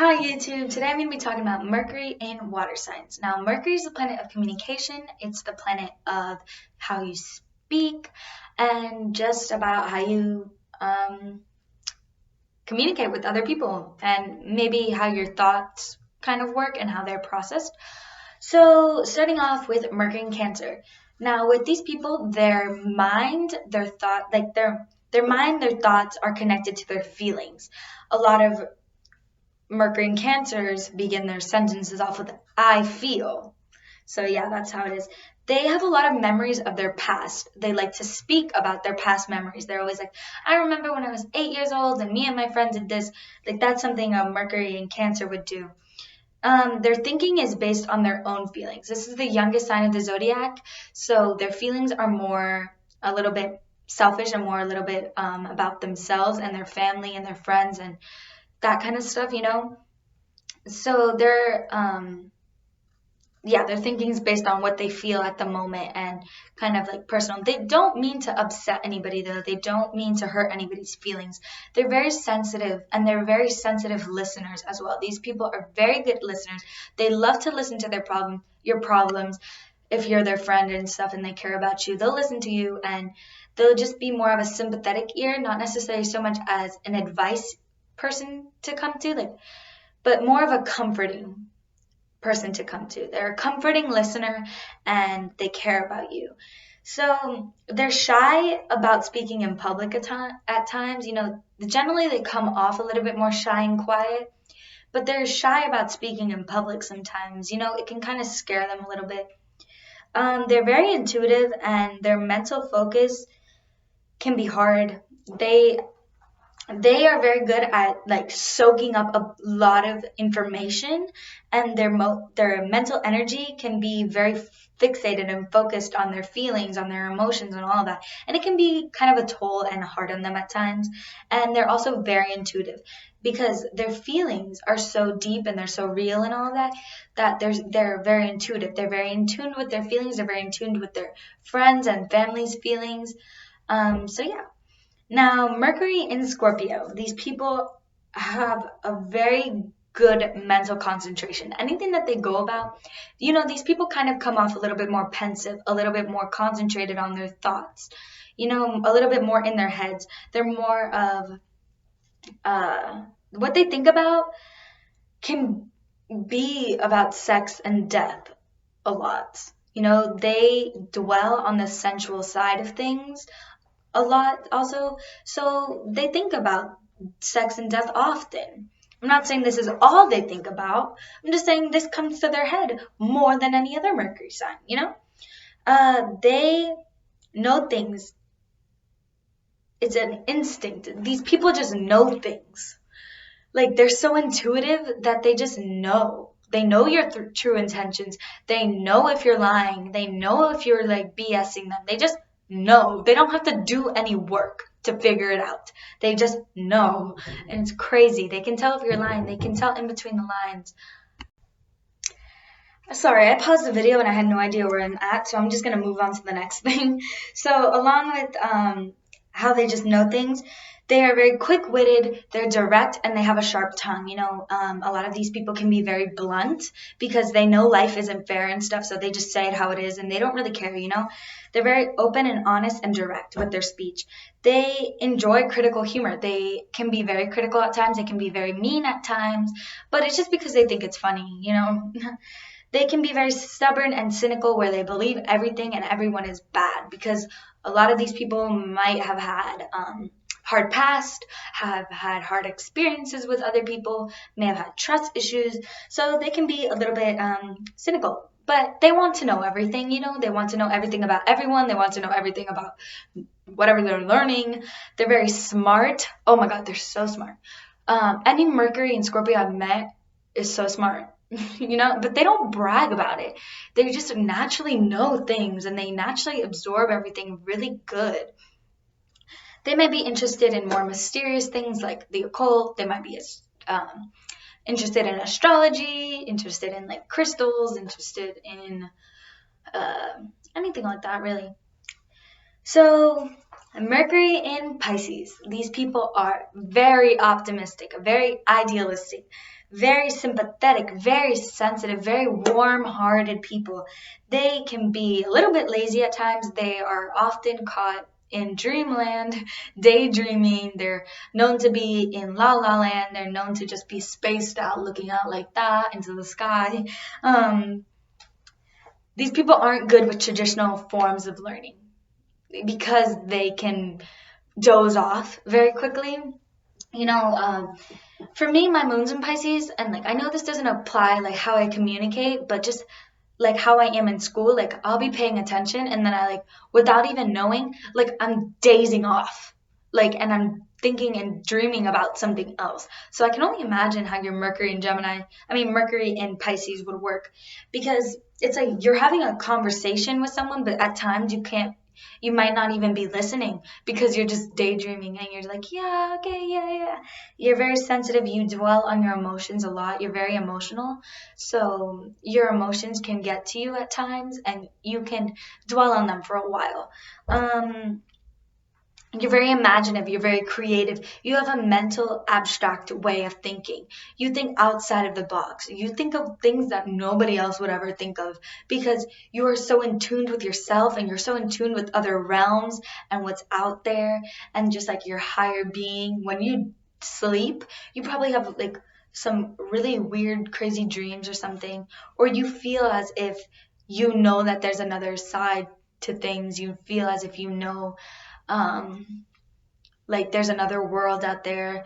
Hi YouTube, today I'm going to be talking about Mercury and water signs. Now Mercury is the planet of communication, it's the planet of how you speak and just about how you communicate with other people and maybe how your thoughts kind of work and how they're processed. So starting off with Mercury and Cancer. Now with these people, their mind, their thought, like their mind, their thoughts are connected to their feelings. A lot of Mercury and Cancers begin their sentences off with I feel. So yeah, that's how it is. They have a lot of memories of their past. They like to speak about their past memories. They're always like, I remember when I was 8 years old and me and my friend did this. Like that's something a Mercury and Cancer would do. Their thinking is based on their own feelings. This is the youngest sign of the zodiac, so their feelings are more a little bit selfish and more a little bit about themselves and their family and their friends and that kind of stuff, you know. So their thinking is based on what they feel at the moment and kind of like personal. They don't mean to upset anybody though. They don't mean to hurt anybody's feelings. They're very sensitive and they're very sensitive listeners as well. These people are very good listeners. They love to listen to your problems. If you're their friend and stuff and they care about you, they'll listen to you and they'll just be more of a sympathetic ear, not necessarily so much as an advice person to come to, but more of a comforting person to come to. They're a comforting listener and they care about you. So they're shy about speaking in public at times. You know, generally they come off a little bit more shy and quiet, but they're shy about speaking in public sometimes. You know, it can kind of scare them a little bit. They're very intuitive and their mental focus can be hard. They are very good at like soaking up a lot of information, and their mental energy can be very fixated and focused on their feelings, on their emotions and all of that, and it can be kind of a toll and hard on them at times. And they're also very intuitive because their feelings are so deep and they're so real and all of that they're very intuitive. They're very in tune with their feelings. They're very in tune with their friends and family's feelings. So yeah. Now, Mercury in Scorpio, these people have a very good mental concentration. Anything that they go about, you know, these people kind of come off a little bit more pensive, a little bit more concentrated on their thoughts, you know, a little bit more in their heads. They're more of what they think about can be about sex and death a lot. You know, they dwell on the sensual side of things a lot also, so they think about sex and death often. I'm not saying this is all they think about. I'm just saying this comes to their head more than any other Mercury sign, you know? They know things. It's an instinct. These people just know things. Like, they're so intuitive that they just know. They know your true intentions. They know if you're lying. They know if you're, like, BSing them. They just know. They don't have to do any work to figure it out. They just know. And it's crazy. They can tell if you're lying. They can tell in between the lines. Sorry, I paused the video and I had no idea where I'm at, so I'm just going to move on to the next thing. So along with how they just know things, they are very quick-witted, they're direct, and they have a sharp tongue. You know, a lot of these people can be very blunt because they know life isn't fair and stuff, so they just say it how it is, and they don't really care, you know. They're very open and honest and direct with their speech. They enjoy critical humor. They can be very critical at times. They can be very mean at times, but it's just because they think it's funny, you know. They can be very stubborn and cynical where they believe everything and everyone is bad because a lot of these people might have had hard past, have had hard experiences with other people, may have had trust issues, so they can be a little bit cynical. But they want to know everything, you know, they want to know everything about everyone, they want to know everything about whatever they're learning. They're very smart. Oh my God, they're so smart. Any Mercury and Scorpio I've met is so smart. You know, but they don't brag about it. They just naturally know things and they naturally absorb everything really good. They may be interested in more mysterious things like the occult. They might be interested in astrology, interested in like crystals, interested in anything like that really. So Mercury in Pisces. These people are very optimistic, very idealistic, very sympathetic, very sensitive, very warm-hearted people. They can be a little bit lazy at times. They are often caught in dreamland, daydreaming. They're known to be in la la land. They're known to just be spaced out, looking out like that into the sky. These people aren't good with traditional forms of learning because they can doze off very quickly. You know, for me, my moon's in Pisces, and like I know this doesn't apply like how I communicate, but just like how I am in school, like I'll be paying attention, and then I like without even knowing, like I'm dazing off, like, and I'm thinking and dreaming about something else. So I can only imagine how your Mercury in Pisces would work, because it's like you're having a conversation with someone, but at times you might not even be listening because you're just daydreaming and you're like, yeah, okay, yeah. You're very sensitive. You dwell on your emotions a lot. You're very emotional. So your emotions can get to you at times and you can dwell on them for a while. You're very imaginative, you're very creative. You have a mental, abstract way of thinking. You think outside of the box. You think of things that nobody else would ever think of because you are so in tune with yourself and you're so in tune with other realms and what's out there and just like your higher being. When you sleep, you probably have like some really weird, crazy dreams or something, or you feel as if you know that there's another side to things. You feel as if you know like there's another world out there,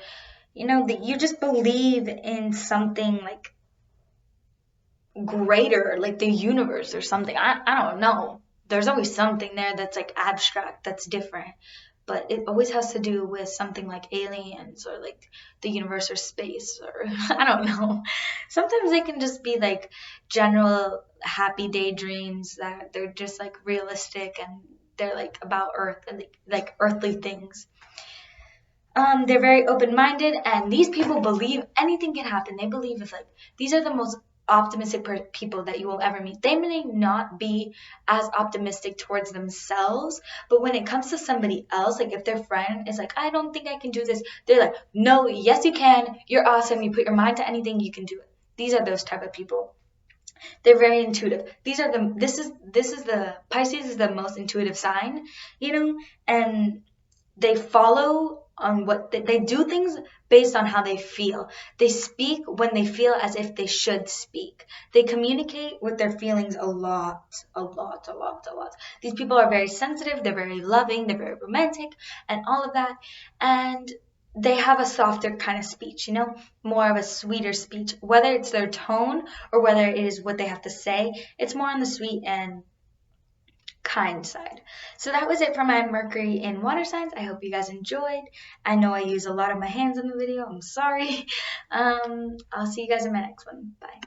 that you just believe in something like greater, like the universe or something. I don't know. There's always something there that's like abstract, that's different, but it always has to do with something like aliens or like the universe or space or I don't know. Sometimes they can just be like general happy daydreams that they're just like realistic and they're like about Earth and like earthly things. They're very open-minded, and these people believe anything can happen. They believe if like these are the most optimistic people that you will ever meet. They may not be as optimistic towards themselves, but when it comes to somebody else, like if their friend is like, I don't think I can do this, they're like, no, yes you can. You're awesome. You put your mind to anything, you can do it. These are those type of people. They're very intuitive. This is the Pisces is the most intuitive sign, and they follow on what they do things based on how they feel. They speak when they feel as if they should speak. They communicate with their feelings a lot. These people are very sensitive, they're very loving, they're very romantic, and all of that. And they have a softer kind of speech, more of a sweeter speech. Whether it's their tone or whether it is what they have to say, it's more on the sweet and kind side. So that was it for my Mercury in water signs. I hope you guys enjoyed. I know I use a lot of my hands in the video. I'm sorry. I'll see you guys in my next one. Bye.